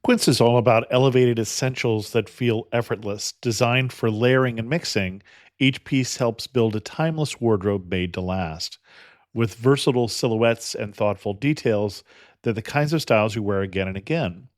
Quince is all about elevated essentials that feel effortless. Designed for layering and mixing, each piece helps build a timeless wardrobe made to last. With versatile silhouettes and thoughtful details, they're the kinds of styles you wear again and again.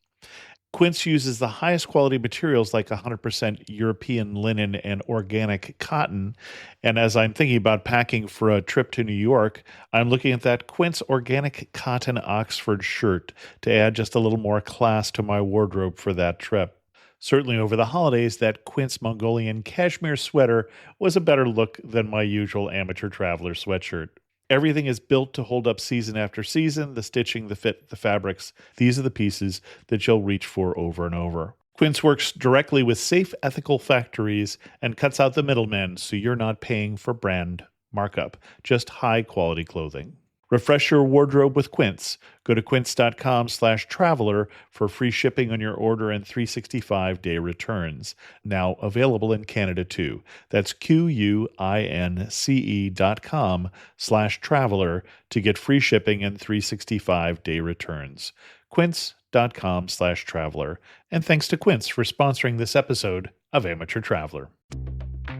Quince uses the highest quality materials like 100% European linen and organic cotton. And as I'm thinking about packing for a trip to New York, I'm looking at that Quince organic cotton Oxford shirt to add just a little more class to my wardrobe for that trip. Certainly over the holidays, that Quince Mongolian cashmere sweater was a better look than my usual amateur traveler sweatshirt. Everything is built to hold up season after season. The stitching, the fit, the fabrics, these are the pieces that you'll reach for over and over. Quince works directly with safe, ethical factories and cuts out the middlemen so you're not paying for brand markup, just high quality clothing. Refresh your wardrobe with Quince. Go to quince.com/traveler for free shipping on your order and 365-day returns. Now available in Canada too. That's QUINCE.com/traveler to get free shipping and 365-day returns. Quince.com/traveler. And thanks to Quince for sponsoring this episode of Amateur Traveler.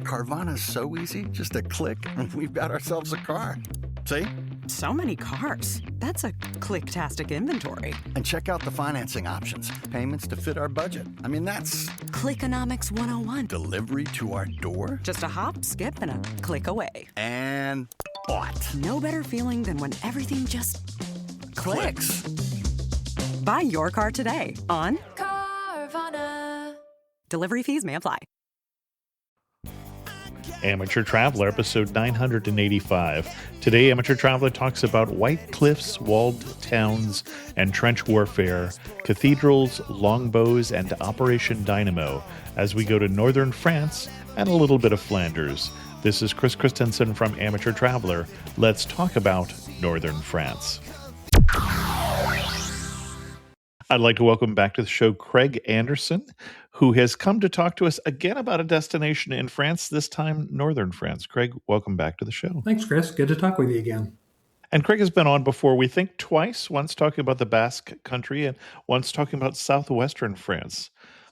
Carvana's so easy, just a click, and we've got ourselves a car. See? So many cars. That's a click-tastic inventory. And check out the financing options. Payments to fit our budget. I mean, that's Clickonomics 101. delivery to our door. Just a hop, skip, and a click away. And bought. No better feeling than when everything just Clicks. Buy your car today on Carvana. Delivery fees may apply. Amateur Traveler, episode 985. Today, Amateur Traveler talks about white cliffs, walled towns, and trench warfare, cathedrals, longbows, and Operation Dynamo, as we go to northern France and a little bit of Flanders. This is Chris Christensen from Amateur Traveler. Let's talk about northern France. I'd like to welcome back to the show Craig Anderson, who has come to talk to us again about a destination in France, this time northern France. Craig, welcome back to the show. Thanks, Chris. Good to talk with you again. And Craig has been on before, we think twice, once talking about the Basque Country and once talking about southwestern France.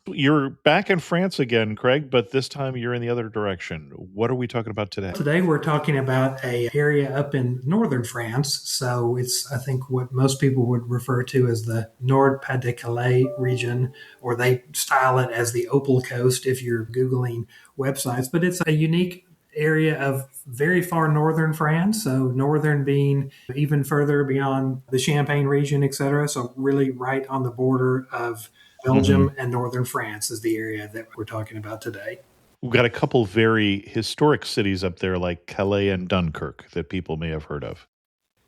You're back in France again, Craig, but this time you're in the other direction. What are we talking about today? Today we're talking about an area up in northern France. So it's, I think, what most people would refer to as the Nord Pas-de-Calais region, or they style it as the Opal Coast if you're Googling websites. But it's a unique area of very far northern France. So northern being even further beyond the Champagne region, et cetera. So really right on the border of Belgium and northern France is the area that we're talking about today. We've got a couple very historic cities up there like Calais and Dunkirk that people may have heard of.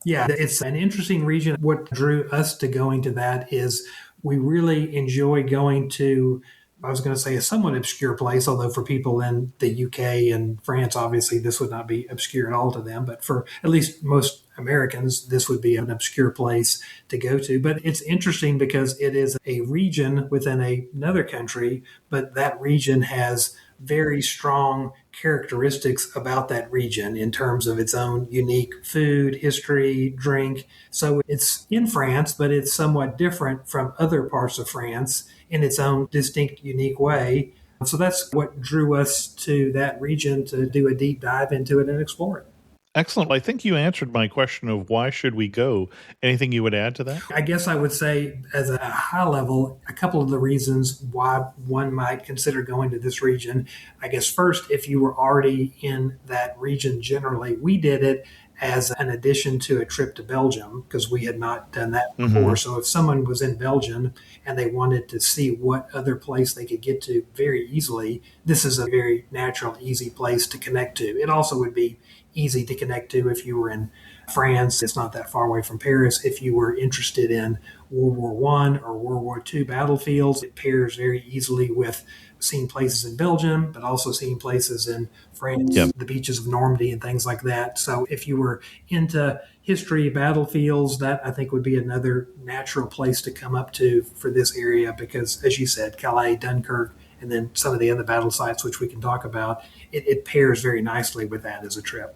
Yeah, it's an interesting region. What drew us to going to that is we really enjoy going to, I was going to say, a somewhat obscure place, although for people in the UK and France, obviously this would not be obscure at all to them. But for at least most Americans, this would be an obscure place to go to. But it's interesting because it is a region within another country, but that region has very strong characteristics about that region in terms of its own unique food, history, drink. So it's in France, but it's somewhat different from other parts of France in its own distinct, unique way. So that's what drew us to that region to do a deep dive into it and explore it. Excellent. I think you answered my question of why should we go. Anything you would add to that? I guess I would say, as a high level, a couple of the reasons why one might consider going to this region. I guess first, if you were already in that region generally, we did it as an addition to a trip to Belgium because we had not done that before. So if someone was in Belgium and they wanted to see what other place they could get to very easily, this is a very natural, easy place to connect to. It also would be easy to connect to if you were in France. It's not that far away from Paris. If you were interested in World War I or World War II battlefields, it pairs very easily with seeing places in Belgium, but also seeing places in France, the beaches of Normandy and things like that. So if you were into history, battlefields, that I think would be another natural place to come up to for this area because, as you said, Calais, Dunkirk, and then some of the other battle sites, which we can talk about, it pairs very nicely with that as a trip.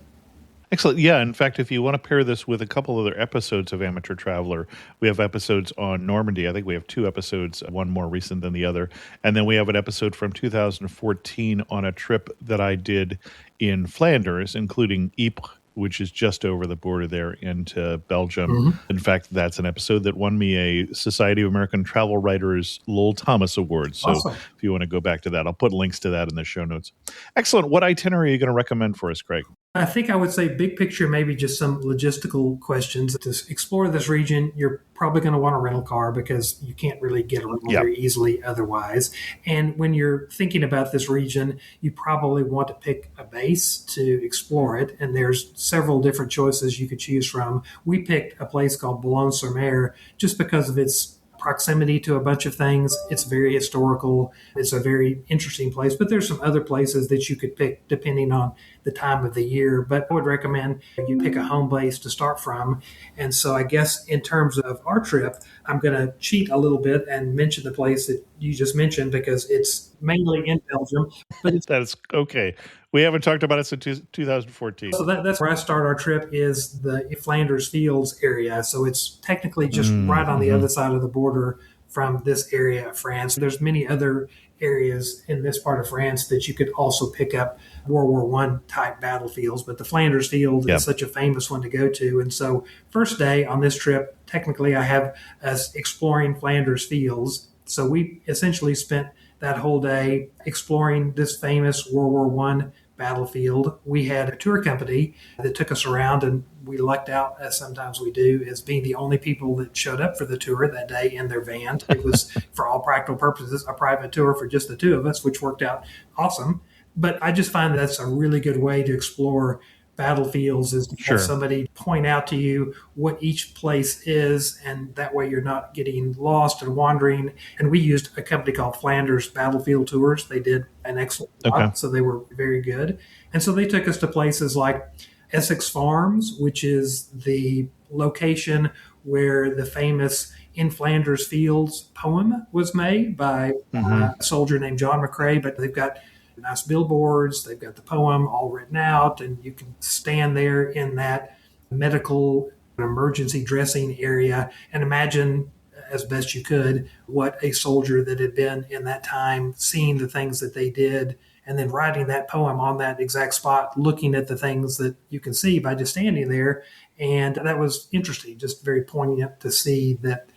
Excellent. Yeah. In fact, if you want to pair this with a couple other episodes of Amateur Traveler, we have episodes on Normandy. I think we have two episodes, one more recent than the other. And then we have an episode from 2014 on a trip that I did in Flanders, including Ypres, which is just over the border there into Belgium. Mhm. In fact, that's an episode that won me a Society of American Travel Writers Lowell Thomas Award. So Awesome. if you want to go back to that, I'll put links to that in the show notes. Excellent. What itinerary are you going to recommend for us, Craig? I think I would say big picture, maybe just some logistical questions. To explore this region, you're probably going to want a rental car because you can't really get a rental Yep. very easily otherwise. And when you're thinking about this region, you probably want to pick a base to explore it. And there's several different choices you could choose from. We picked a place called Boulogne-sur-Mer just because of its proximity to a bunch of things. It's very historical. It's a very interesting place, but there's some other places that you could pick depending on the time of the year. But I would recommend you pick a home base to start from. And so I guess in terms of our trip, I'm going to cheat a little bit and mention the place that you just mentioned because it's mainly in Belgium, but it's That's okay. We haven't talked about it since 2014. so that's where I start our trip is the Flanders Fields area. So it's technically just right on the other side of the border from this area of France. There's many other areas in this part of France that you could also pick up World War One type battlefields, but the Flanders Field Yep. is such a famous one to go to. And so first day on this trip, technically I have us exploring Flanders Fields. So we essentially spent that whole day exploring this famous World War One battlefield. We had a tour company that took us around, and we lucked out, as sometimes we do, as being the only people that showed up for the tour that day in their van. It was, for all practical purposes, a private tour for just the two of us, which worked out awesome. But I just find that's a really good way to explore battlefields is to Sure. have somebody point out to you what each place is, and that way you're not getting lost and wandering. And we used a company called Flanders Battlefield Tours. They did an excellent job, Okay. so they were very good. And so they took us to places like Essex Farms, which is the location where the famous In Flanders Fields poem was made by a soldier named John McCrae. But they've got nice billboards, they've got the poem all written out, and you can stand there in that medical emergency dressing area and imagine as best you could what a soldier that had been in that time, seeing the things that they did, and then writing that poem on that exact spot, looking at the things that you can see by just standing there. And that was interesting, just very poignant to see that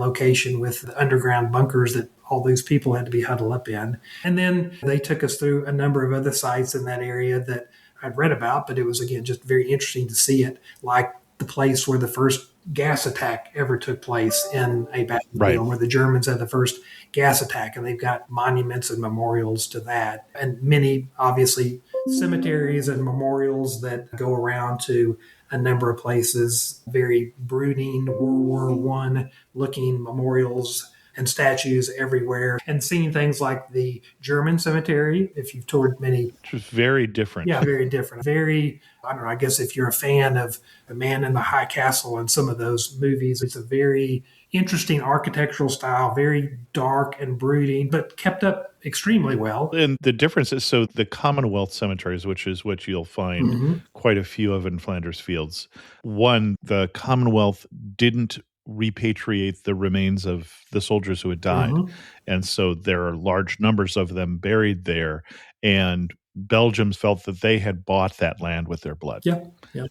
location with the underground bunkers that all these people had to be huddled up in. And then they took us through a number of other sites in that area that I'd read about, but it was, again, just very interesting to see it, like the place where the first gas attack ever took place in a battlefield, Right. where the Germans had the first gas attack, and they've got monuments and memorials to that. And many, obviously, cemeteries and memorials that go around to a number of places, very brooding World War One looking memorials and statues everywhere, and seeing things like the German cemetery. If you've toured many, Which is very different. yeah, very different. Very, I don't know, I guess if you're a fan of The Man in the High Castle and some of those movies, it's a very interesting architectural style, very dark and brooding, but kept up extremely well. And the difference is, so the Commonwealth cemeteries, which is what you'll find quite a few of in Flanders Fields. One, the Commonwealth didn't repatriate the remains of the soldiers who had died. And so there are large numbers of them buried there. And Belgians felt that they had bought that land with their blood. Yeah, yeah.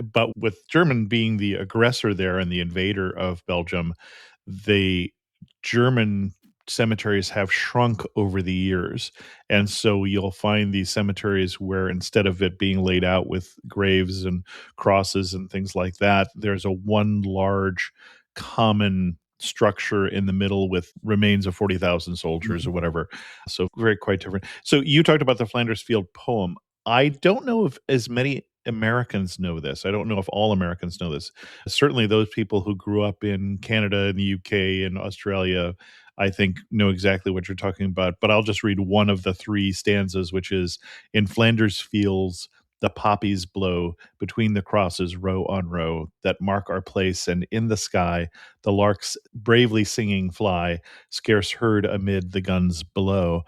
But with German being the aggressor there and the invader of Belgium, the German cemeteries have shrunk over the years. And so you'll find these cemeteries where instead of it being laid out with graves and crosses and things like that, there's a one large common structure in the middle with remains of 40,000 soldiers or whatever. So very quite different. So you talked about the Flanders Field poem. I don't know if as many Americans know this. I don't know if all Americans know this. Certainly those people who grew up in Canada and the UK and Australia, I think, know exactly what you're talking about. But I'll just read one of the three stanzas, which is, "In Flanders fields, the poppies blow between the crosses row on row that mark our place, and in the sky the larks bravely singing fly, scarce heard amid the guns below."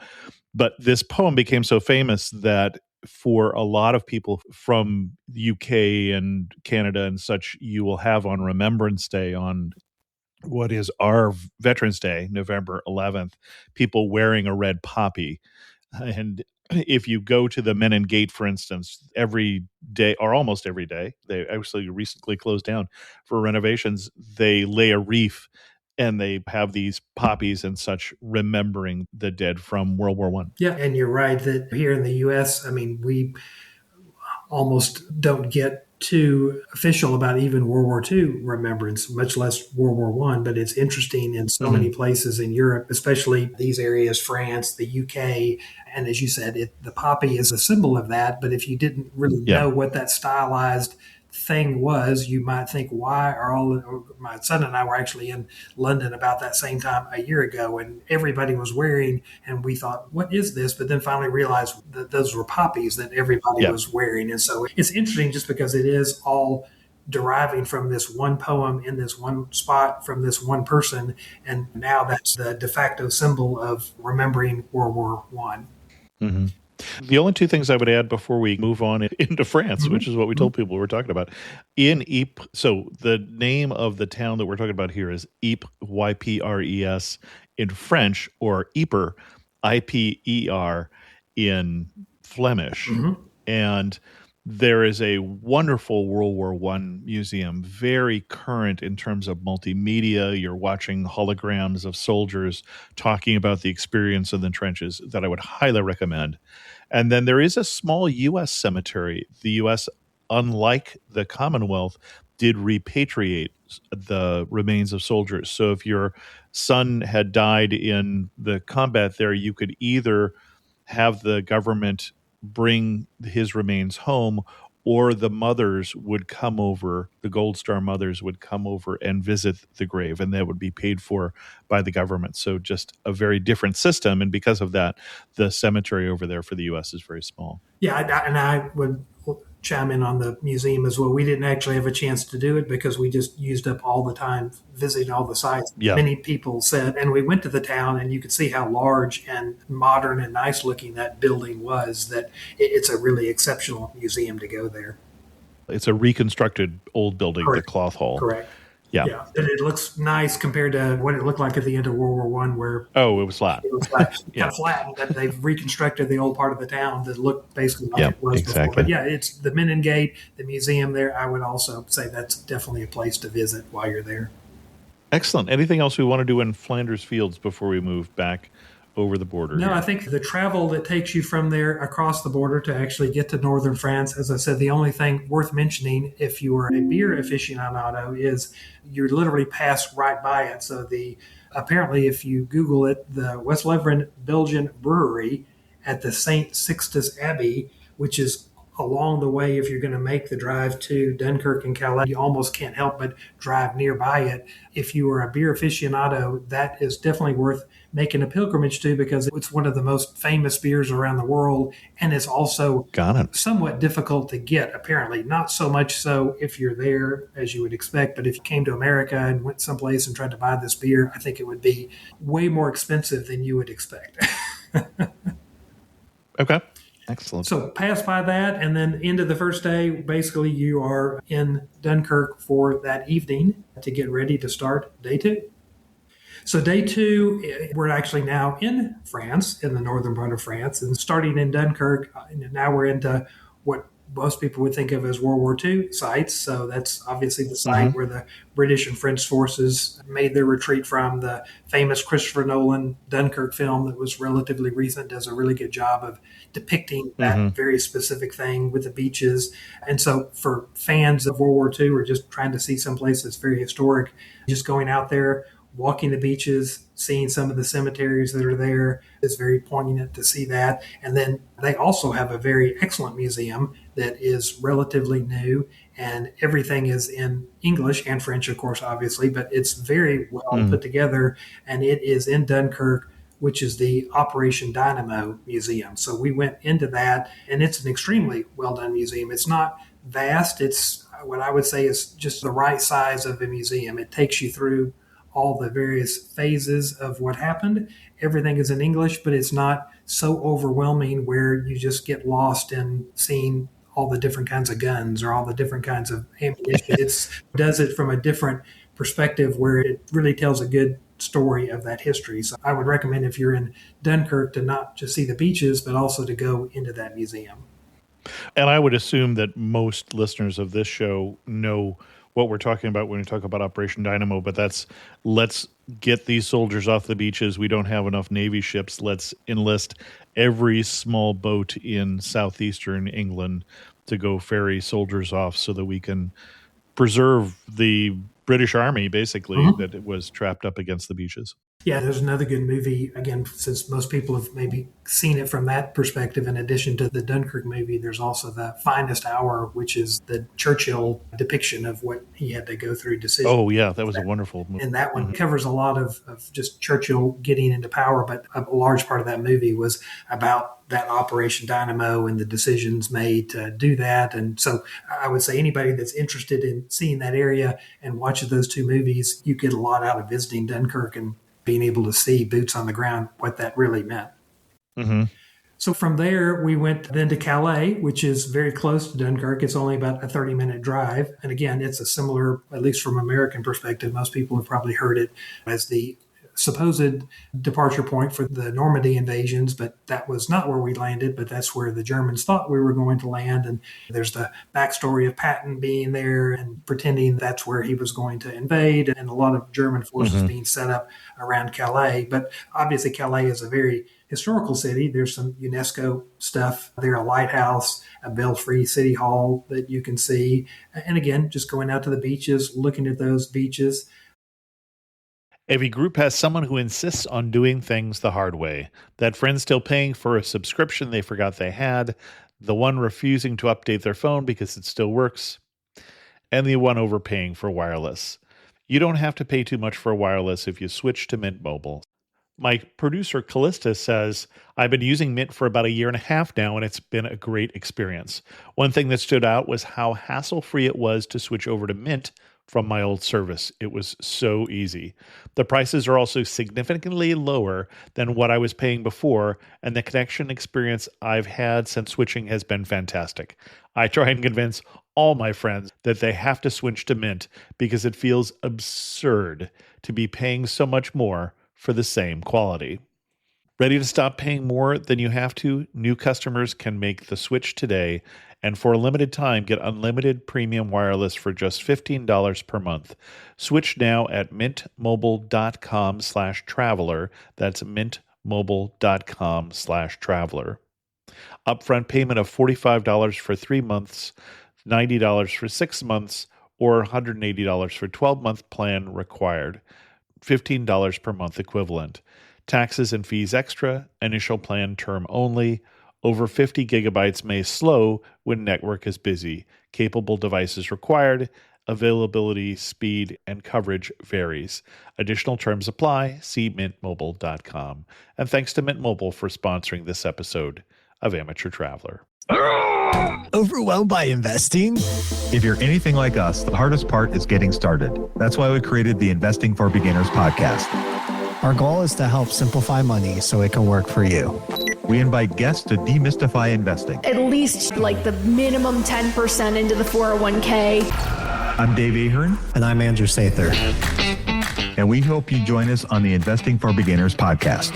But this poem became so famous that for a lot of people from the UK and Canada and such, you will have on Remembrance Day, on what is our Veterans Day, November 11th, people wearing a red poppy. And if you go to the Menin Gate, for instance, every day or almost every day, they actually recently closed down for renovations, they lay a wreath and they have these poppies and such remembering the dead from World War One. Yeah, and you're right that here in the U.S., I mean, we almost don't get too official about even World War II remembrance, much less World War One. But it's interesting in so many places in Europe, especially these areas, France, the UK. And as you said, the poppy is a symbol of that. But if you didn't really know what that stylized thing was, you might think, why are my son and I were actually in London about that same time a year ago, and everybody was wearing, and we thought, what is this? But then finally realized that those were poppies that everybody was wearing. And so it's interesting just because it is all deriving from this one poem in this one spot from this one person. And now that's the de facto symbol of remembering World War One. Mm-hmm. The only two things I would add before we move on into France, which is what we told people we're talking about, in Ypres. So the name of the town that we're talking about here is Ypres, Ypres in French, or Ypres, Iper in Flemish. And there is a wonderful World War One museum, very current in terms of multimedia. You're watching holograms of soldiers talking about the experience in the trenches that I would highly recommend. And then there is a small U.S. cemetery. The U.S., unlike the Commonwealth, did repatriate the remains of soldiers. So if your son had died in the combat there, you could either have the government bring his remains home, or the mothers would come over, the Gold Star mothers would come over and visit the grave, and that would be paid for by the government. So just a very different system. And because of that, the cemetery over there for the U.S. is very small. Yeah, and I would chime in on the museum as well. We didn't actually have a chance to do it because we just used up all the time visiting all the sites. Many people said, and we went to the town and you could see how large and modern and nice looking that building was, that it's a really exceptional museum to go there. It's a reconstructed old building, Correct. The Cloth Hall. Correct. Yeah. And it looks nice compared to what it looked like at the end of World War One, where it was flat. It was flat, kind of flat, but they've reconstructed the old part of the town that looked basically like it was before. But yeah, it's the Menin Gate, the museum there. I would also say that's definitely a place to visit while you're there. Excellent. Anything else we want to do in Flanders Fields before we move back over the border? No, I think the travel that takes you from there across the border to actually get to northern France, as I said, the only thing worth mentioning if you were a beer aficionado is you literally pass right by it. So apparently, if you Google it, the West Leveren Belgian Brewery at the St. Sixtus Abbey, which is along the way, if you're going to make the drive to Dunkirk and Calais, you almost can't help but drive nearby it. If you are a beer aficionado, that is definitely worth making a pilgrimage to because it's one of the most famous beers around the world, and it's also somewhat difficult to get, apparently. Not so much so if you're there, as you would expect, but if you came to America and went someplace and tried to buy this beer, I think it would be way more expensive than you would expect. Okay. Excellent. So pass by that, and then into the first day, basically you are in Dunkirk for that evening to get ready to start day two. So day two, we're actually now in France, in the northern part of France, and starting in Dunkirk, now we're into what most people would think of as World War II sites. So that's obviously the site where the British and French forces made their retreat from. The famous Christopher Nolan Dunkirk film that was relatively recent does a really good job of depicting that very specific thing with the beaches. And so for fans of World War II or just trying to see someplace that's very historic, just going out there, walking the beaches, seeing some of the cemeteries that are there is very poignant to see that. And then they also have a very excellent museum that is relatively new, and everything is in English and French, of course, obviously, but it's very well put together, and it is in Dunkirk, which is the Operation Dynamo Museum. So we went into that, and it's an extremely well-done museum. It's not vast. It's what I would say is just the right size of a museum. It takes you through all the various phases of what happened. Everything is in English, but it's not so overwhelming where you just get lost in seeing all the different kinds of guns or all the different kinds of ammunition. It does it from a different perspective where it really tells a good story of that history. So I would recommend, if you're in Dunkirk, to not just see the beaches, but also to go into that museum. And I would assume that most listeners of this show know what we're talking about when we talk about Operation Dynamo, but that's, let's get these soldiers off the beaches. We don't have enough Navy ships. Let's enlist every small boat in southeastern England to go ferry soldiers off so that we can preserve the British Army, basically, that it was trapped up against the beaches. Yeah, there's another good movie, again, since most people have maybe seen it from that perspective. In addition to the Dunkirk movie, there's also The Finest Hour, which is the Churchill depiction of what he had to go through decisions. Oh, yeah, that was a wonderful movie. And that one covers a lot of just Churchill getting into power, but a large part of that movie was about that Operation Dynamo and the decisions made to do that. And so I would say anybody that's interested in seeing that area and watching those two movies, you get a lot out of visiting Dunkirk and being able to see boots on the ground, what that really meant. Mm-hmm. So from there, we went then to Calais, which is very close to Dunkirk. It's only about a 30-minute drive. And again, it's a similar, at least from American perspective, most people have probably heard it as the supposed departure point for the Normandy invasions, but that was not where we landed, but that's where the Germans thought we were going to land. And there's the backstory of Patton being there and pretending that's where he was going to invade, and a lot of German forces being set up around Calais. But obviously Calais is a very historical city. There's some UNESCO stuff there, a lighthouse, a belfry, city hall that you can see. And again, just going out to the beaches, looking at those beaches. Every group has someone who insists on doing things the hard way. That friend still paying for a subscription they forgot they had, the one refusing to update their phone because it still works, and the one overpaying for wireless. You don't have to pay too much for wireless if you switch to Mint Mobile. My producer Callista says, I've been using Mint for about a year and a half now, and it's been a great experience. One thing that stood out was how hassle-free it was to switch over to Mint from my old service. It was so easy. The prices are also significantly lower than what I was paying before, and the connection experience I've had since switching has been fantastic. I try and convince all my friends that they have to switch to Mint because it feels absurd to be paying so much more for the same quality. Ready to stop paying more than you have to? New customers can make the switch today, and for a limited time, get unlimited premium wireless for just $15 per month. Switch now at mintmobile.com/traveler. That's mintmobile.com/traveler. Upfront payment of $45 for 3 months, $90 for 6 months, or $180 for 12-month plan required. $15 per month equivalent. Taxes and fees extra. Initial plan term only. Over 50 gigabytes may slow when network is busy. Capable devices required. Availability, speed, and coverage varies. Additional terms apply. See mintmobile.com. And thanks to Mint Mobile for sponsoring this episode of Amateur Traveler. Overwhelmed by investing? If you're anything like us, the hardest part is getting started. That's why we created the Investing for Beginners podcast. Our goal is to help simplify money so it can work for you. We invite guests to demystify investing. At least like the minimum 10% into the 401k. I'm Dave Ahern. And I'm Andrew Sather. And we hope you join us on the Investing for Beginners podcast.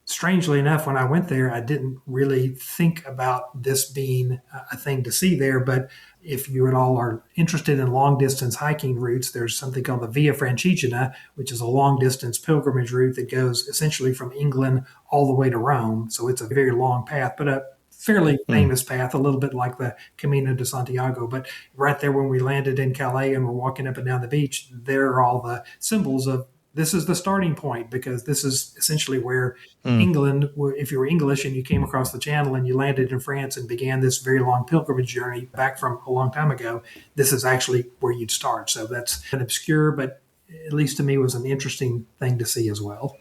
Strangely enough, when I went there, I didn't really think about this being a thing to see there. But if you at all are interested in long-distance hiking routes, there's something called the Via Francigena, which is a long-distance pilgrimage route that goes essentially from England all the way to Rome. So it's a very long path, but a fairly famous path, a little bit like the Camino de Santiago. But right there when we landed in Calais and we're walking up and down the beach, there are all the symbols of this is the starting point, because this is essentially where England, if you were English and you came across the channel and you landed in France and began this very long pilgrimage journey back from a long time ago, this is actually where you'd start. So that's an obscure, but at least to me was an interesting thing to see as well.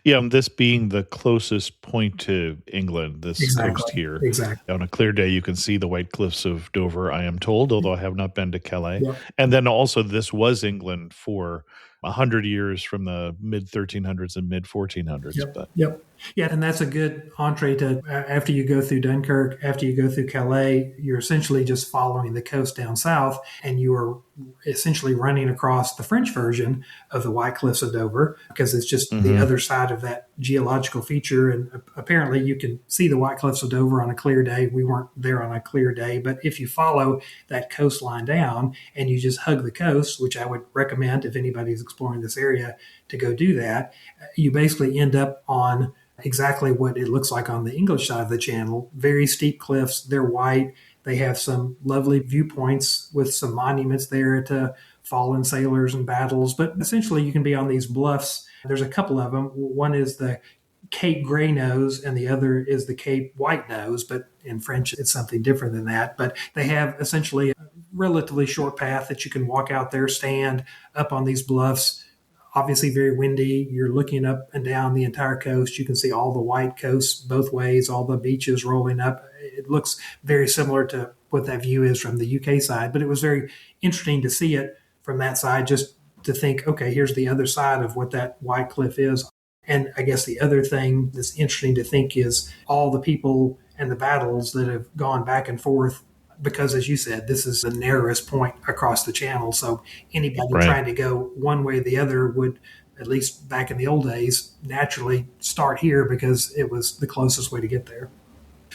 Yeah, this being the closest point to England, this coast Exactly. here. Exactly. On a clear day, you can see the White Cliffs of Dover, I am told, although I have not been to Calais. Yep. And then also, this was England for 100 years from the mid 1300s and mid 1400s. Yep. But Yep. Yeah, and that's a good entree to after you go through Dunkirk, after you go through Calais, you're essentially just following the coast down south, and you are essentially running across the French version of the White Cliffs of Dover because it's just the other side of that geological feature. And apparently, you can see the White Cliffs of Dover on a clear day. We weren't there on a clear day, but if you follow that coastline down and you just hug the coast, which I would recommend if anybody's exploring this area to go do that, you basically end up on exactly what it looks like on the English side of the channel. Very steep cliffs. They're white. They have some lovely viewpoints with some monuments there to fallen sailors and battles. But essentially, you can be on these bluffs. There's a couple of them. One is the Cape Grey Nose, and the other is the Cape White Nose. But in French, it's something different than that. But they have essentially a relatively short path that you can walk out there, stand up on these bluffs. Obviously very windy. You're looking up and down the entire coast. You can see all the white coasts both ways, all the beaches rolling up. It looks very similar to what that view is from the UK side, but it was very interesting to see it from that side, just to think, okay, here's the other side of what that white cliff is. And I guess the other thing that's interesting to think is all the people and the battles that have gone back and forth because, as you said, this is the narrowest point across the channel. So anybody trying to go one way or the other would, at least back in the old days, naturally start here because it was the closest way to get there.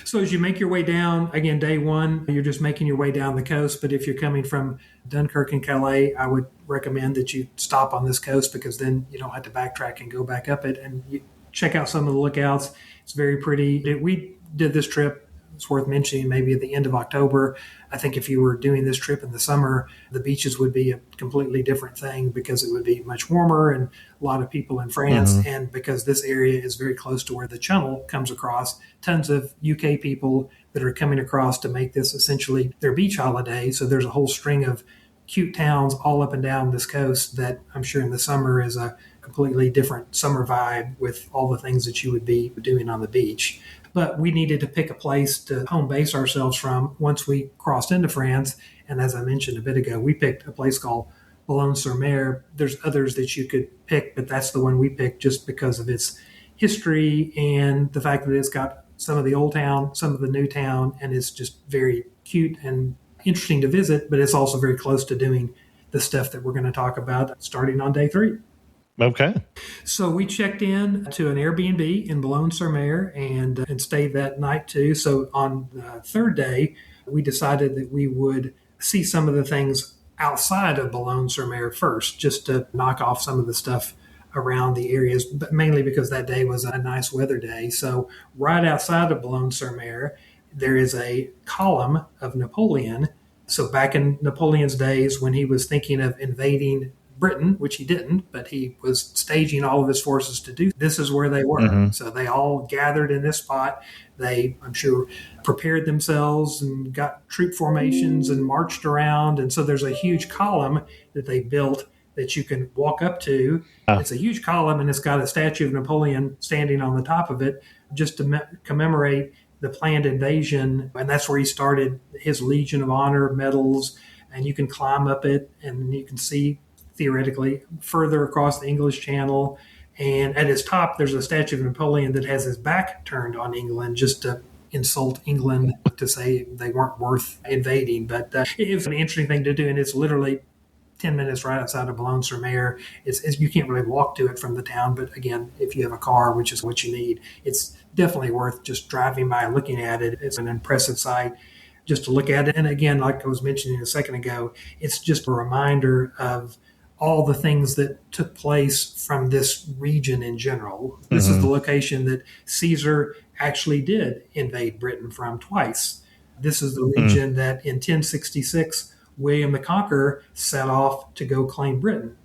So as you make your way down, again, day one, you're just making your way down the coast. But if you're coming from Dunkirk and Calais, I would recommend that you stop on this coast because then you don't have to backtrack and go back up it. And you check out some of the lookouts. It's very pretty. We did this trip. It's worth mentioning maybe at the end of October. I think if you were doing this trip in the summer, the beaches would be a completely different thing because it would be much warmer and a lot of people in France. And because this area is very close to where the channel comes across, tons of UK people that are coming across to make this essentially their beach holiday. So there's a whole string of cute towns all up and down this coast that I'm sure in the summer is a completely different summer vibe with all the things that you would be doing on the beach. But we needed to pick a place to home base ourselves from once we crossed into France. And as I mentioned a bit ago, we picked a place called Boulogne-sur-Mer. There's others that you could pick, but that's the one we picked just because of its history and the fact that it's got some of the old town, some of the new town, and it's just very cute and interesting to visit, but it's also very close to doing the stuff that we're going to talk about starting on day 3. Okay. So we checked in to an Airbnb in Boulogne-sur-Mer and stayed that night too. So on the third day, we decided that we would see some of the things outside of Boulogne-sur-Mer first, just to knock off some of the stuff around the areas, but mainly because that day was a nice weather day. So right outside of Boulogne-sur-Mer, there is a column of Napoleon. So back in Napoleon's days, when he was thinking of invading Britain, which he didn't, but he was staging all of his forces to do. This is where they were. So they all gathered in this spot. They, I'm sure, prepared themselves and got troop formations and marched around. And so there's a huge column that they built that you can walk up to. It's a huge column, and it's got a statue of Napoleon standing on the top of it just to commemorate the planned invasion. And that's where he started his Legion of Honor medals. And you can climb up it, and you can see theoretically further across the English Channel. And at its top, there's a statue of Napoleon that has his back turned on England just to insult England, to say they weren't worth invading. But it was an interesting thing to do, and it's literally 10 minutes right outside of Boulogne-sur-Mer. You can't really walk to it from the town, but again, if you have a car, which is what you need, it's definitely worth just driving by and looking at it. It's an impressive sight just to look at it. And again, like I was mentioning a second ago, it's just a reminder of all the things that took place from this region in general. This is the location that Caesar actually did invade Britain from twice. This is the region that in 1066, William the Conqueror set off to go claim Britain.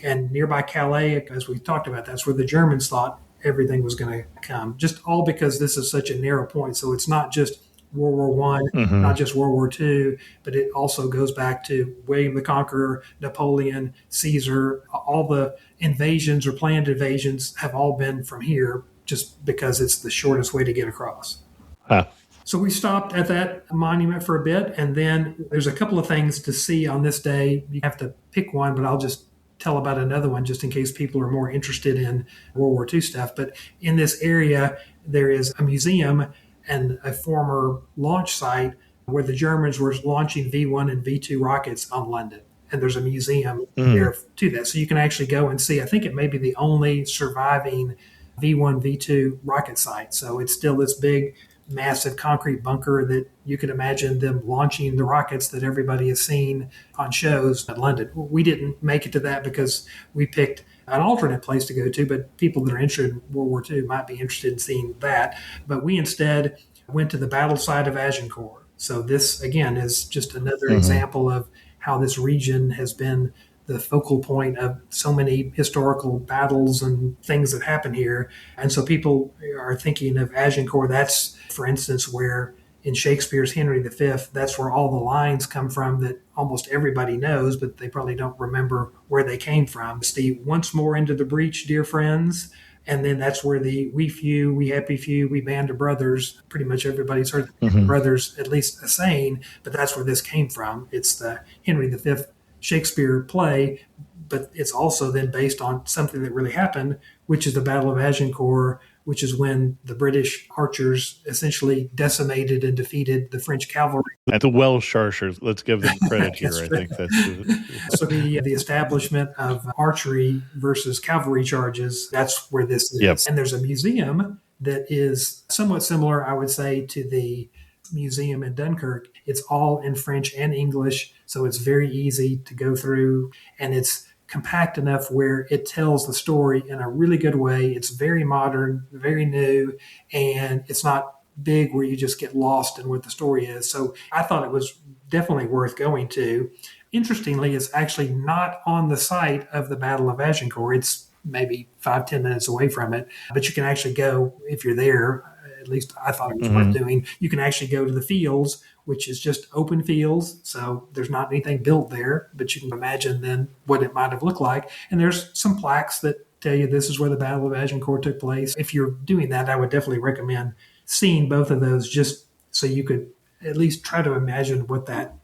And nearby Calais, as we talked about, that's where the Germans thought everything was going to come, just all because this is such a narrow point. So it's not just World War One, not just World War II, but it also goes back to William the Conqueror, Napoleon, Caesar. All the invasions or planned invasions have all been from here just because it's the shortest way to get across. Huh. So we stopped at that monument for a bit, and then there's a couple of things to see on this day. You have to pick one, but I'll just tell about another one just in case people are more interested in World War II stuff. But in this area, there is a museum and a former launch site where the Germans were launching V1 and V2 rockets on London. And there's a museum there to that. So you can actually go and see. I think it may be the only surviving V1, V2 rocket site. So it's still this big, massive concrete bunker that you can imagine them launching the rockets that everybody has seen on shows at London. We didn't make it to that because we picked an alternate place to go to, but people that are interested in World War II might be interested in seeing that. But we instead went to the battle site of Agincourt. So this, again, is just another example of how this region has been the focal point of so many historical battles and things that happen here. And so people are thinking of Agincourt. That's, for instance, where in Shakespeare's Henry V, that's where all the lines come from that almost everybody knows, but they probably don't remember where they came from. It's the once more into the breach, dear friends. And then that's where the we few, we happy few, we band of brothers, pretty much everybody's heard the brothers, at least a saying, but that's where this came from. It's the Henry V Shakespeare play, but it's also then based on something that really happened, which is the Battle of Agincourt, which is when the British archers essentially decimated and defeated the French cavalry. At the Welsh archers, let's give them credit here. I think that's so the establishment of archery versus cavalry charges. That's where this is. Yep. And there's a museum that is somewhat similar, I would say, to the museum in Dunkirk. It's all in French and English, so it's very easy to go through, and it's compact enough where it tells the story in a really good way. It's very modern, very new, and it's not big where you just get lost in what the story is. So I thought it was definitely worth going to. Interestingly, it's actually not on the site of the Battle of Agincourt. It's maybe 5-10 minutes away from it, but you can actually go if you're there. At least I thought it was worth doing. You can actually go to the fields, which is just open fields. So there's not anything built there, but you can imagine then what it might have looked like. And there's some plaques that tell you this is where the Battle of Agincourt took place. If you're doing that, I would definitely recommend seeing both of those just so you could at least try to imagine what that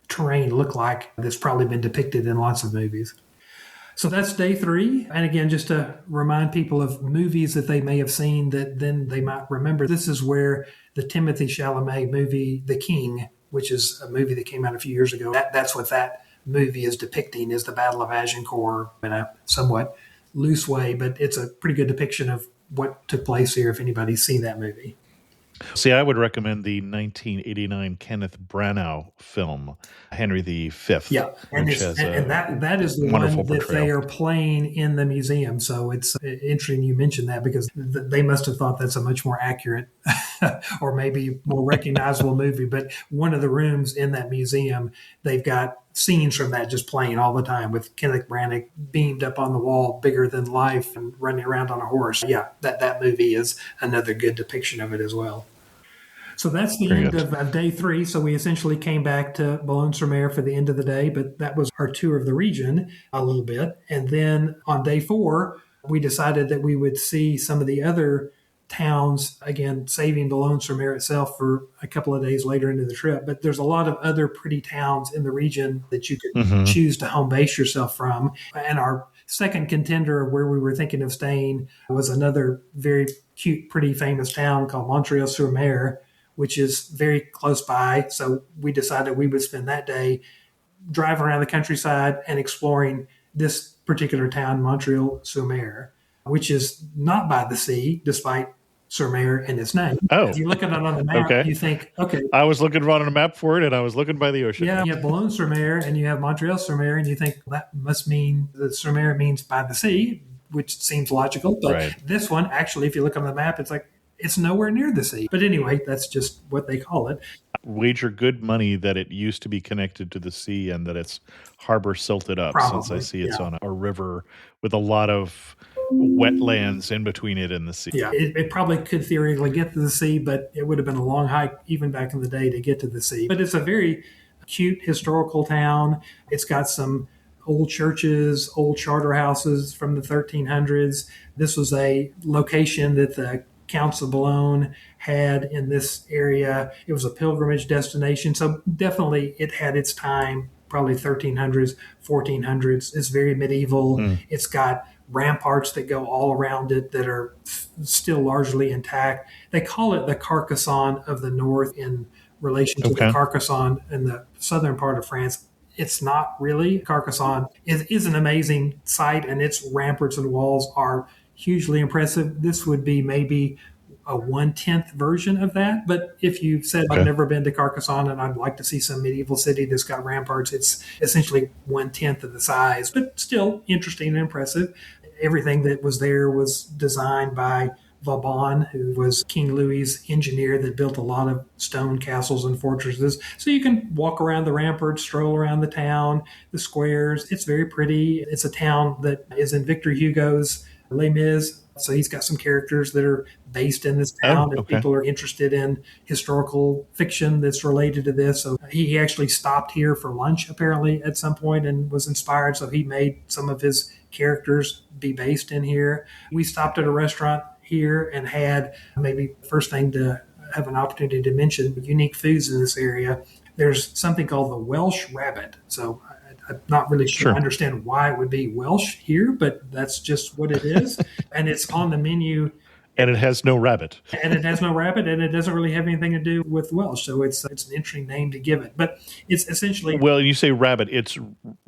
terrain looked like that's probably been depicted in lots of movies. So that's day 3. And again, just to remind people of movies that they may have seen that then they might remember, this is where the Timothée Chalamet movie, The King, which is a movie that came out a few years ago, that's what that movie is depicting, is the Battle of Agincourt in a somewhat loose way, but it's a pretty good depiction of what took place here if anybody's seen that movie. See, I would recommend the 1989 Kenneth Branagh film, Henry V. Yeah, and that is the one that they are playing in the museum. So it's interesting you mentioned that because they must have thought that's a much more accurate or maybe more recognizable movie. But one of the rooms in that museum, they've got scenes from that just playing all the time with Kenneth Branagh beamed up on the wall, bigger than life and running around on a horse. Yeah, that movie is another good depiction of it as well. So that's the end of day 3. So we essentially came back to Boulogne-sur-Mer for the end of the day, but that was our tour of the region a little bit. And then on day 4, we decided that we would see some of the other towns, again, saving Boulogne-sur-Mer itself for a couple of days later into the trip. But there's a lot of other pretty towns in the region that you could choose to home base yourself from. And our second contender where we were thinking of staying was another very cute, pretty famous town called Montreal-sur-Mer, which is very close by. So we decided we would spend that day driving around the countryside and exploring this particular town, Montreal-sur-Mer, which is not by the sea, despite Sur-Mer in its name. Oh. If you look at it on the map, you think, okay. I was looking on a map for it, and I was looking by the ocean. Yeah, you have Boulogne-sur-Mer, and you have Montreal-sur-Mer, and you think that must mean that Sur-Mer means by the sea, which seems logical. But this one, actually, if you look on the map, it's like, it's nowhere near the sea. But anyway, that's just what they call it. Wager good money that it used to be connected to the sea and that its harbor silted up, Probably, since I see it's on a river with a lot of wetlands in between it and the sea. Yeah, it probably could theoretically get to the sea, but it would have been a long hike even back in the day to get to the sea. But it's a very cute historical town. It's got some old churches, old charter houses from the 1300s. This was a location that the Counts of Boulogne had in this area. It was a pilgrimage destination. So definitely it had its time, probably 1300s, 1400s. It's very medieval. It's got ramparts that go all around it that are still largely intact. They call it the Carcassonne of the North in relation to the Carcassonne in the southern part of France. It's not really. Carcassonne is an amazing site, and its ramparts and walls are hugely impressive. This would be maybe a 1/10 version of that. But if you said, I've never been to Carcassonne and I'd like to see some medieval city that's got ramparts, it's essentially 1/10 of the size, but still interesting and impressive. Everything that was there was designed by Vauban, who was King Louis's engineer that built a lot of stone castles and fortresses. So you can walk around the ramparts, stroll around the town, the squares. It's very pretty. It's a town that is in Victor Hugo's Les Mis. So he's got some characters that are based in this town. If people are interested in historical fiction that's related to this. So he actually stopped here for lunch, apparently, at some point and was inspired. So he made some of his characters be based in here. We stopped at a restaurant here and had maybe first thing to have an opportunity to mention unique foods in this area. There's something called the Welsh rabbit. So I'm not really sure I understand why it would be Welsh here, but that's just what it is. And it's on the menu. And it has no rabbit. And it has no rabbit, and it doesn't really have anything to do with Welsh. So it's an interesting name to give it. But it's essentially... Well, you say rabbit, it's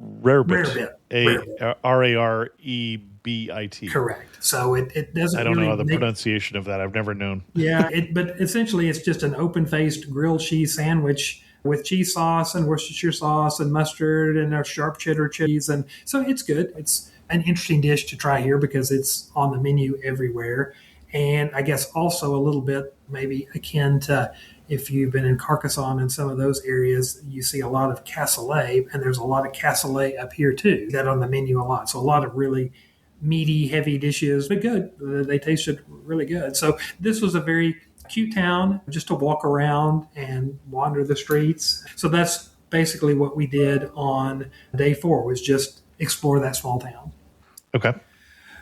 rarebit. Rarebit. Rarebit. Correct. So it doesn't I don't really know the pronunciation of that. I've never known. Yeah, but essentially it's just an open-faced grilled cheese sandwich with cheese sauce and Worcestershire sauce and mustard and a sharp cheddar cheese. And so it's good. It's an interesting dish to try here because it's on the menu everywhere. And I guess also a little bit maybe akin to if you've been in Carcassonne and some of those areas, you see a lot of cassoulet, and there's a lot of cassoulet up here too. That on the menu a lot. So a lot of really meaty, heavy dishes, but good. They tasted really good. So this was a very cute town just to walk around and wander the streets. So that's basically what we did on day 4, was just explore that small town. Okay.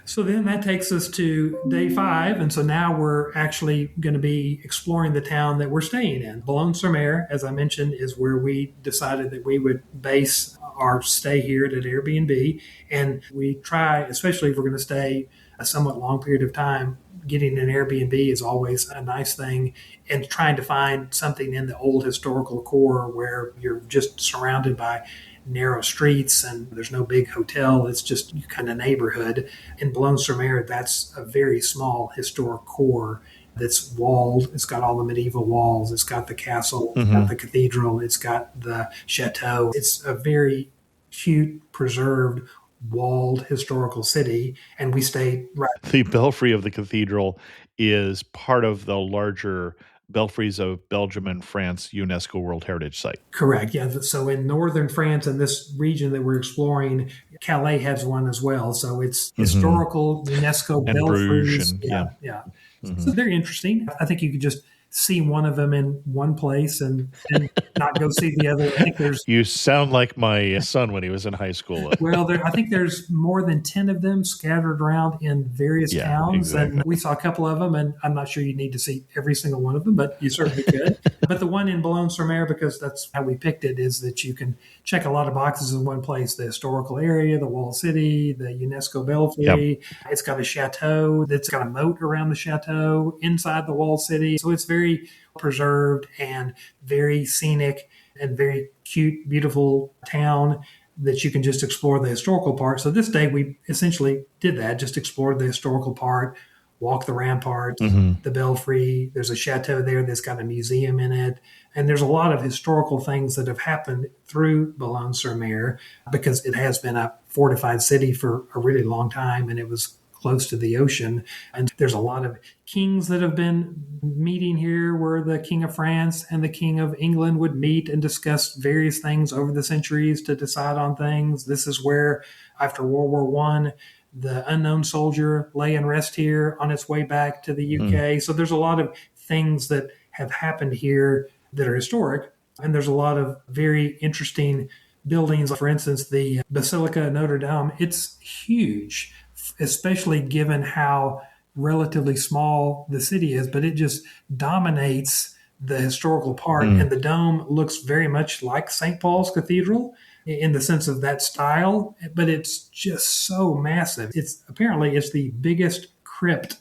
So then that takes us to day 5. And so now we're actually going to be exploring the town that we're staying in. Boulogne-sur-Mer, as I mentioned, is where we decided that we would base our stay here at an Airbnb. And we try, especially if we're going to stay a somewhat long period of time, getting an Airbnb is always a nice thing, and trying to find something in the old historical core where you're just surrounded by narrow streets and there's no big hotel. It's just kind of neighborhood. In Boulogne-sur-Mer, that's a very small historic core that's walled. It's got all the medieval walls. It's got the castle, it's got the cathedral, it's got the chateau. It's a very cute, preserved, walled historical city, and we stayed right. The belfry of the cathedral is part of the larger belfries of Belgium and France UNESCO World Heritage Site. Correct. Yeah. So in northern France and this region that we're exploring, Calais has one as well. So it's historical UNESCO and belfries. Bruges. And, yeah. So they're interesting. I think you could just see one of them in one place and not go see the other. I think there's... You sound like my son when he was in high school. Well, I think there's more than 10 of them scattered around in various towns. Exactly. And we saw a couple of them, and I'm not sure you need to see every single one of them, but you certainly could. But the one in Boulogne-sur-Mer, because that's how we picked it, is that you can check a lot of boxes in one place: the historical area, the walled city, the UNESCO belfry. Yep. It's got a chateau that's got a moat around the chateau inside the walled city. So it's very preserved and very scenic and very cute, beautiful town that you can just explore the historical part. So this day we essentially did that, just explored the historical part, walked the ramparts, the belfry. There's a chateau there that's got a museum in it. And there's a lot of historical things that have happened through Boulogne-sur-Mer because it has been a fortified city for a really long time, and it was close to the ocean. And there's a lot of kings that have been meeting here, where the King of France and the King of England would meet and discuss various things over the centuries to decide on things. This is where, after World War I, The unknown soldier lay in rest here on its way back to the UK. So there's a lot of things that have happened here that are historic. And there's a lot of very interesting buildings. For instance, the Basilica Notre Dame, it's huge, especially given how relatively small the city is, but it just dominates the historical part. And the dome looks very much like St. Paul's Cathedral in the sense of that style, but it's just so massive. It's the biggest crypt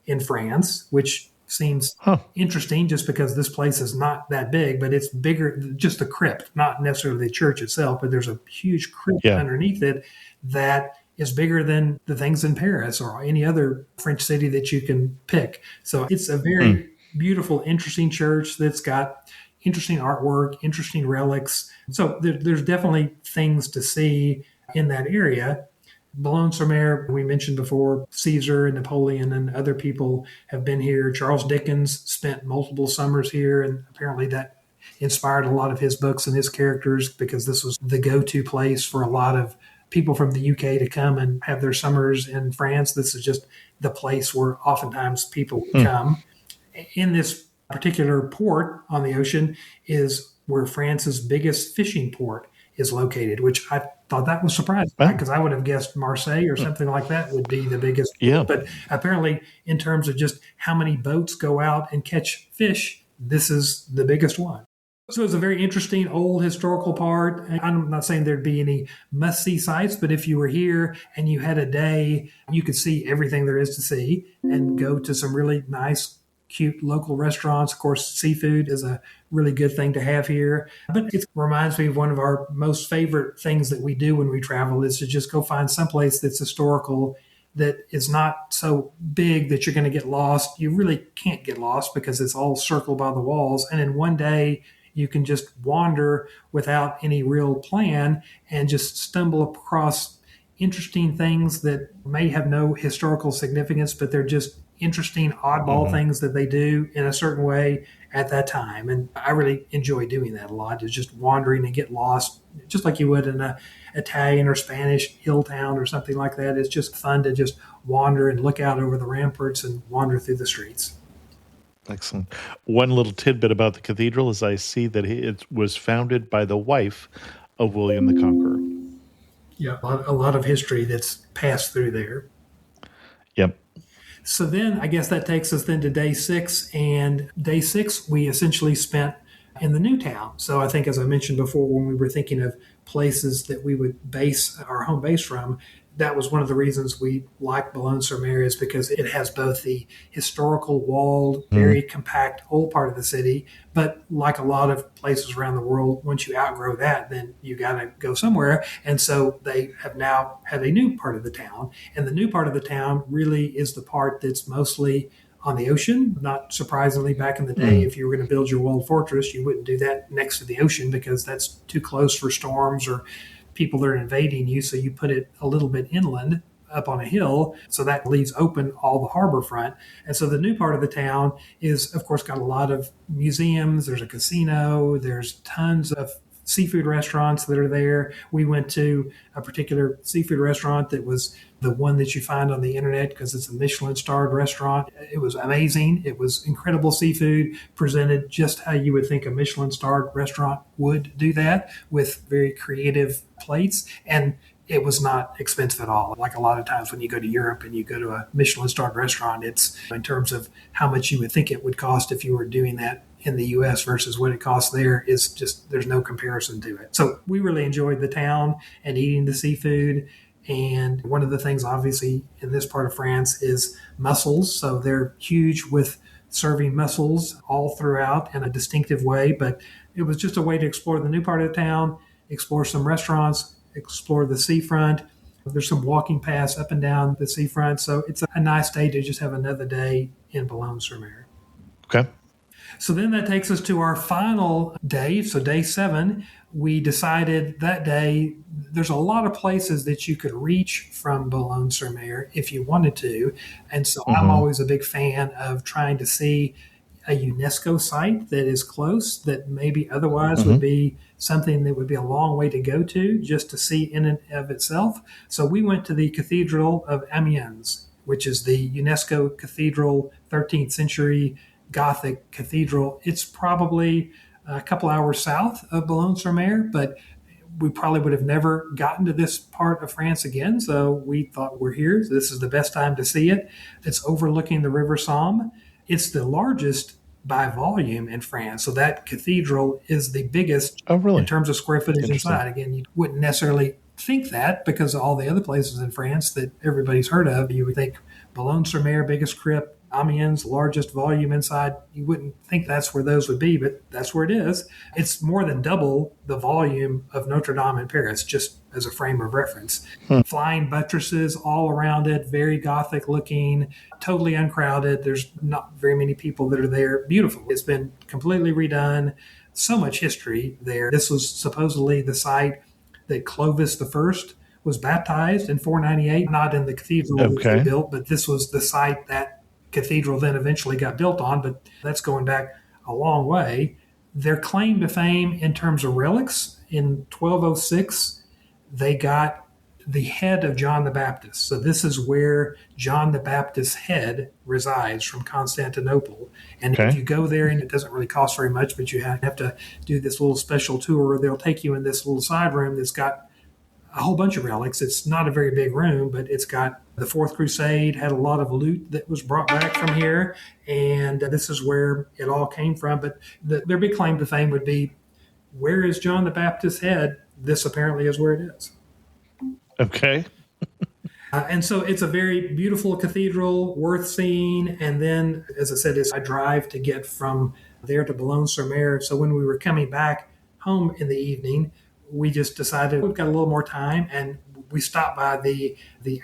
in France, which seems interesting just because this place is not that big, but it's bigger, just the crypt, not necessarily the church itself, but there's a huge crypt underneath it that is bigger than the things in Paris or any other French city that you can pick. So it's a very beautiful, interesting church that's got interesting artwork, interesting relics. So there's definitely things to see in that area. Boulogne-sur-Mer, we mentioned before, Caesar and Napoleon and other people have been here. Charles Dickens spent multiple summers here, and apparently that inspired a lot of his books and his characters because this was the go-to place for a lot of people from the UK to come and have their summers in France. This is just the place where oftentimes people come. In this particular port on the ocean is where France's biggest fishing port is located, which I thought that was surprising because I would have guessed Marseille or something like that would be the biggest. Yeah. But apparently, in terms of just how many boats go out and catch fish, this is the biggest one. So it's a very interesting old historical part. I'm not saying there'd be any must-see sites, but if you were here and you had a day, you could see everything there is to see and go to some really nice, cute local restaurants. Of course, seafood is a really good thing to have here. But it reminds me of one of our most favorite things that we do when we travel is to just go find someplace that's historical, that is not so big that you're going to get lost. You really can't get lost because it's all circled by the walls. And in one day, you can just wander without any real plan and just stumble across interesting things that may have no historical significance, but they're just interesting, oddball things that they do in a certain way at that time. And I really enjoy doing that a lot, is just wandering and get lost, just like you would in a Italian or Spanish hill town or something like that. It's just fun to just wander and look out over the ramparts and wander through the streets. Excellent. One little tidbit about the cathedral is I see that it was founded by the wife of William the Conqueror. Yeah, a lot of history that's passed through there. Yep. So then I guess that takes us then to day 6. And day 6, we essentially spent in the new town. So I think, as I mentioned before, when we were thinking of places that we would base our home base from, that was one of the reasons we like Boulogne-sur-Mer, is because it has both the historical walled, very compact old part of the city, but like a lot of places around the world, once you outgrow that, then you got to go somewhere. And so they have now had a new part of the town. And the new part of the town really is the part that's mostly on the ocean. Not surprisingly, back in the day, if you were going to build your walled fortress, you wouldn't do that next to the ocean because that's too close for storms or people that are invading you. So you put it a little bit inland up on a hill. So that leaves open all the harbor front. And so the new part of the town is, of course, got a lot of museums. There's a casino. There's tons of seafood restaurants that are there. We went to a particular seafood restaurant that was the one that you find on the internet because it's a Michelin-starred restaurant. It was amazing. It was incredible seafood presented just how you would think a Michelin-starred restaurant would do that, with very creative plates. And it was not expensive at all. Like a lot of times when you go to Europe and you go to a Michelin-starred restaurant, it's in terms of how much you would think it would cost if you were doing that in the U.S. versus what it costs there, is just, there's no comparison to it. So we really enjoyed the town and eating the seafood. And one of the things, obviously, in this part of France is mussels. So they're huge with serving mussels all throughout in a distinctive way. But it was just a way to explore the new part of the town, explore some restaurants, explore the seafront. There's some walking paths up and down the seafront. So it's a nice day to just have another day in Boulogne-sur-Mer. Okay. So then that takes us to our final day. So day 7, we decided that day there's a lot of places that you could reach from Boulogne-sur-Mer if you wanted to. And so I'm always a big fan of trying to see a UNESCO site that is close that maybe otherwise would be something that would be a long way to go to just to see in and of itself. So we went to the Cathedral of Amiens, which is the UNESCO Cathedral, 13th century Gothic cathedral. It's probably a couple hours south of Boulogne-sur-Mer, but we probably would have never gotten to this part of France again. So we thought, we're here. This is the best time to see it. It's overlooking the River Somme. It's the largest by volume in France. So that cathedral is the biggest in terms of square footage inside. Again, you wouldn't necessarily think that because of all the other places in France that everybody's heard of. You would think Boulogne-sur-Mer, biggest crypt, Amiens, largest volume inside. You wouldn't think that's where those would be, but that's where it is. It's more than double the volume of Notre Dame in Paris, just as a frame of reference. Flying buttresses all around it, very Gothic looking, totally uncrowded. There's not very many people that are there. Beautiful. It's been completely redone. So much history there. This was supposedly the site that Clovis I was baptized in 498, not in the cathedral that they built, but this was the site that cathedral then eventually got built on, but that's going back a long way. Their claim to fame in terms of relics, in 1206, they got the head of John the Baptist. So this is where John the Baptist's head resides from Constantinople. And if you go there, and it doesn't really cost very much, but you have to do this little special tour. They'll take you in this little side room that's got a whole bunch of relics. It's not a very big room, but it's got the Fourth Crusade, had a lot of loot that was brought back from here, and this is where it all came from. But their big claim to fame would be, where is John the Baptist's head? This apparently is where it is. Okay. And so it's a very beautiful cathedral, worth seeing. And then, as I said, I drive to get from there to Boulogne-sur-Mer. So when we were coming back home in the evening, we just decided we've got a little more time, and we stopped by the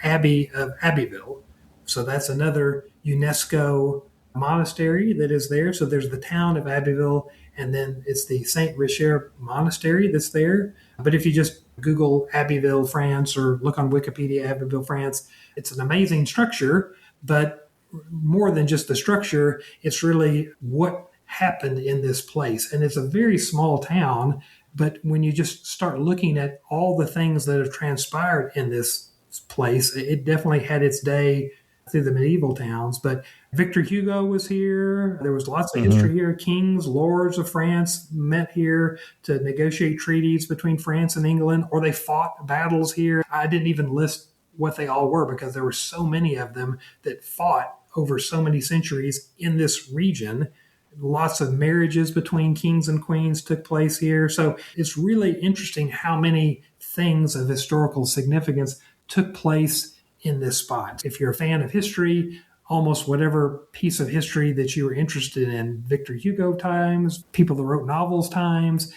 Abbey of Abbeville. So that's another UNESCO monastery that is there. So there's the town of Abbeville, and then it's the Saint Richard Monastery that's there. But if you just Google Abbeville, France, or look on Wikipedia, Abbeville, France, it's an amazing structure, but more than just the structure, it's really what happened in this place. And it's a very small town, but when you just start looking at all the things that have transpired in this place, it definitely had its day through the medieval towns. But Victor Hugo was here. There was lots of history here. Kings, lords of France met here to negotiate treaties between France and England, or they fought battles here. I didn't even list what they all were because there were so many of them that fought over so many centuries in this region. Lots of marriages between kings and queens took place here. So it's really interesting how many things of historical significance took place in this spot. If you're a fan of history, almost whatever piece of history that you were interested in, Victor Hugo times, people that wrote novels times,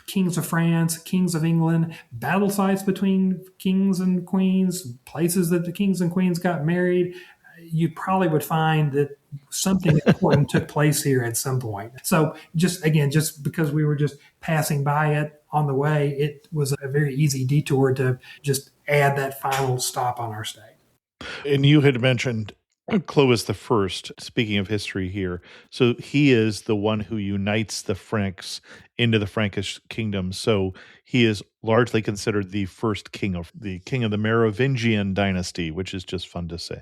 kings of France, kings of England, battle sites between kings and queens, places that the kings and queens got married, you probably would find that something important took place here at some point. So just because we were just passing by it on the way, it was a very easy detour to just add that final stop on our stay. And you had mentioned Clovis the First, speaking of history here. So he is the one who unites the Franks into the Frankish kingdom. So he is largely considered the first king of the Merovingian dynasty, which is just fun to say.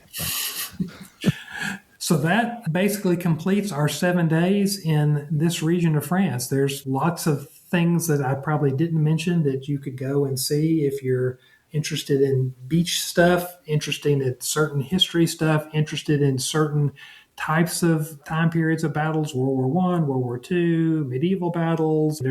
So that basically completes our 7 days in this region of France. There's lots of things that I probably didn't mention that you could go and see if you're interested in beach stuff, interested in certain history stuff, interested in certain types of time periods of battles, World War I, World War II, medieval battles.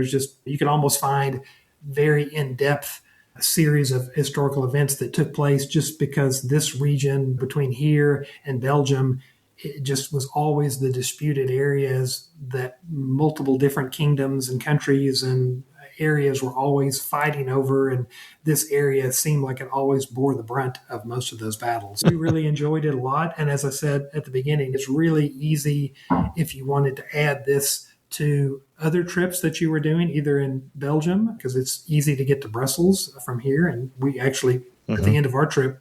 You can almost find very in-depth series of historical events that took place just because this region between here and Belgium, it just was always the disputed areas that multiple different kingdoms and countries and areas were always fighting over, and this area seemed like it always bore the brunt of most of those battles. We really enjoyed it a lot, and as I said at the beginning, it's really easy if you wanted to add this to other trips that you were doing, either in Belgium, because it's easy to get to Brussels from here, and we actually, at the end of our trip,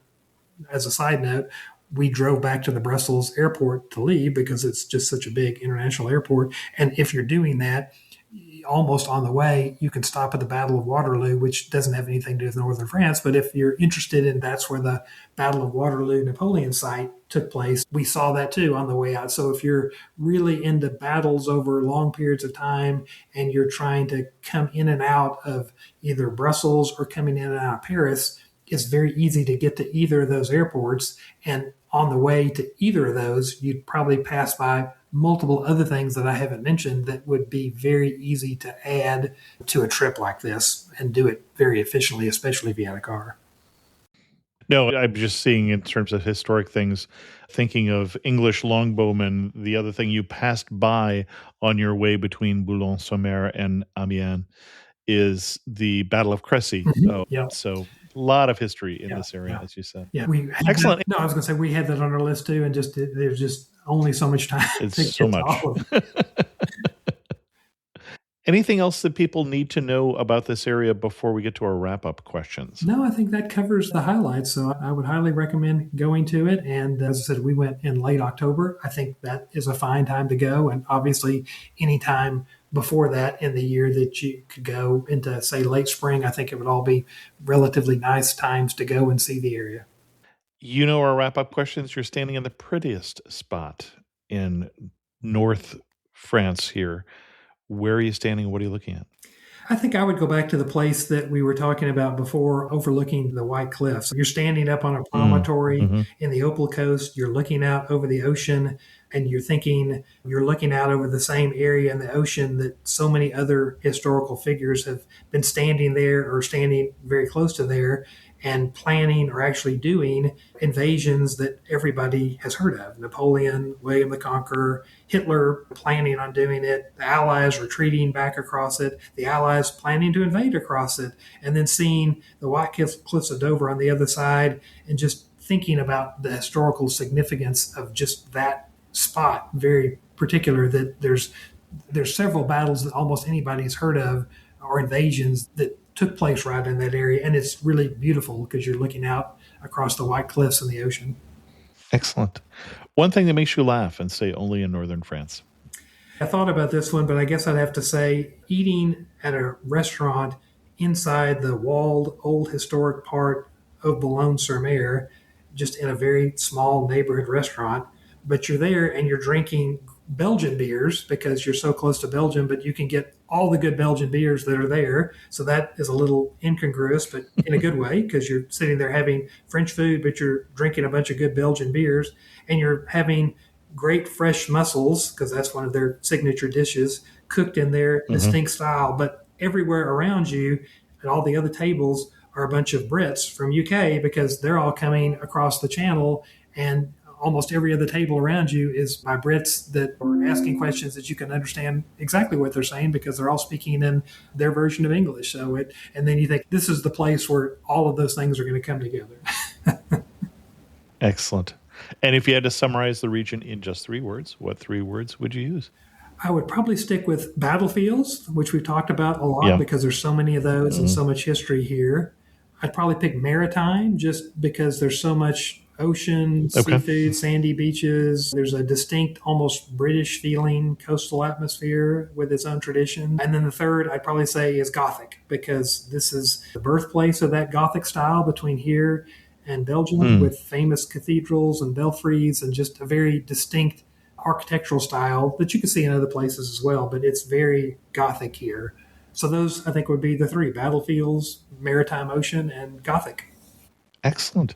as a side note, we drove back to the Brussels airport to leave because it's just such a big international airport. And if you're doing that, almost on the way, you can stop at the Battle of Waterloo, which doesn't have anything to do with northern France. But if you're interested in that's where the Battle of Waterloo Napoleon site took place, we saw that too on the way out. So if you're really into battles over long periods of time and you're trying to come in and out of either Brussels or coming in and out of Paris, it's very easy to get to either of those airports. And on the way to either of those, you'd probably pass by multiple other things that I haven't mentioned that would be very easy to add to a trip like this and do it very efficiently, especially if you had a car. No, I'm just seeing in terms of historic things, thinking of English longbowmen, the other thing you passed by on your way between Boulogne-sur-Mer and Amiens is the Battle of Crécy. Yep. So a lot of history in this area, as you said. Yeah, we excellent. I was going to say we had that on our list too, and just there's just only so much time. It's so much. Anything else that people need to know about this area before we get to our wrap-up questions? No, I think that covers the highlights. So I would highly recommend going to it. And as I said, we went in late October. I think that is a fine time to go. And obviously, any time before that in the year that you could go into, say, late spring, I think it would all be relatively nice times to go and see the area. You know our wrap-up questions. You're standing in the prettiest spot in North France here. Where are you standing? What are you looking at? I think I would go back to the place that we were talking about before, overlooking the White Cliffs. You're standing up on a promontory in the Opal Coast. You're looking out over the ocean, and you're thinking you're looking out over the same area in the ocean that so many other historical figures have been standing there or standing very close to there and planning or actually doing invasions that everybody has heard of. Napoleon, William the Conqueror, Hitler planning on doing it, the Allies retreating back across it, the Allies planning to invade across it, and then seeing the White Cliffs of Dover on the other side and just thinking about the historical significance of just that spot, very particular, that there's several battles that almost anybody's heard of or invasions that took place right in that area. And it's really beautiful because you're looking out across the White Cliffs and the ocean. Excellent. One thing that makes you laugh and say only in northern France. I thought about this one, but I guess I'd have to say eating at a restaurant inside the walled old historic part of Boulogne-sur-Mer, just in a very small neighborhood restaurant. But you're there and you're drinking Belgian beers because you're so close to Belgium, but you can get all the good Belgian beers that are there. So that is a little incongruous, but in a good way, because you're sitting there having French food, but you're drinking a bunch of good Belgian beers, and you're having great fresh mussels, because that's one of their signature dishes, cooked in their distinct style. But everywhere around you at all the other tables are a bunch of Brits from UK, because they're all coming across the channel, and almost every other table around you is by Brits that are asking questions that you can understand exactly what they're saying because they're all speaking in their version of English. And then you think this is the place where all of those things are going to come together. Excellent. And if you had to summarize the region in just 3 words, what 3 words would you use? I would probably stick with battlefields, which we've talked about a lot because there's so many of those and so much history here. I'd probably pick maritime just because there's so much ocean, seafood, sandy beaches. There's a distinct, almost British feeling coastal atmosphere with its own tradition. And then the third I'd probably say is Gothic, because this is the birthplace of that Gothic style between here and Belgium, with famous cathedrals and belfries and just a very distinct architectural style that you can see in other places as well, but it's very Gothic here. So those, I think, would be the 3: battlefields, maritime, ocean, and Gothic. Excellent.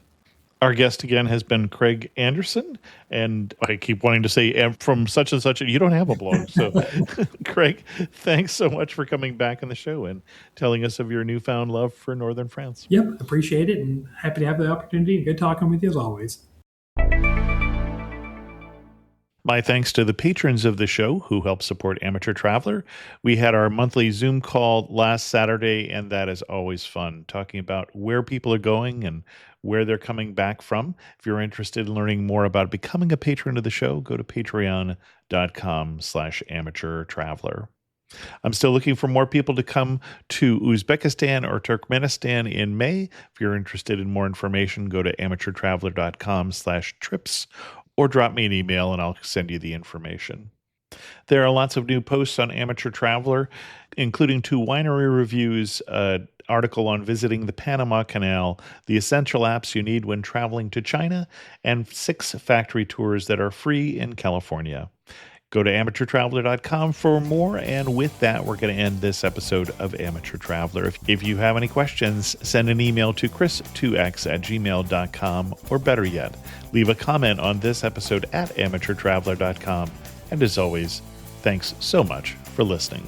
Our guest again has been Craig Anderson, and I keep wanting to say from such and such. You don't have a blog. So, Craig, thanks so much for coming back on the show and telling us of your newfound love for Northern France. Yep, appreciate it, and happy to have the opportunity. Good talking with you as always. My thanks to the patrons of the show who help support Amateur Traveler. We had our monthly Zoom call last Saturday, and that is always fun, talking about where people are going and where they're coming back from. If you're interested in learning more about becoming a patron of the show, go to patreon.com/amateurtraveler. I'm still looking for more people to come to Uzbekistan or Turkmenistan in May. If you're interested in more information, go to amateurtraveler.com/trips or drop me an email and I'll send you the information. There are lots of new posts on Amateur Traveler, including 2 winery reviews, an article on visiting the Panama Canal, the essential apps you need when traveling to China, and 6 factory tours that are free in California. Go to amateurtraveler.com for more, and with that, we're going to end this episode of Amateur Traveler. If you have any questions, send an email to chris2x@gmail.com, or better yet, leave a comment on this episode at amateurtraveler.com. And as always, thanks so much for listening.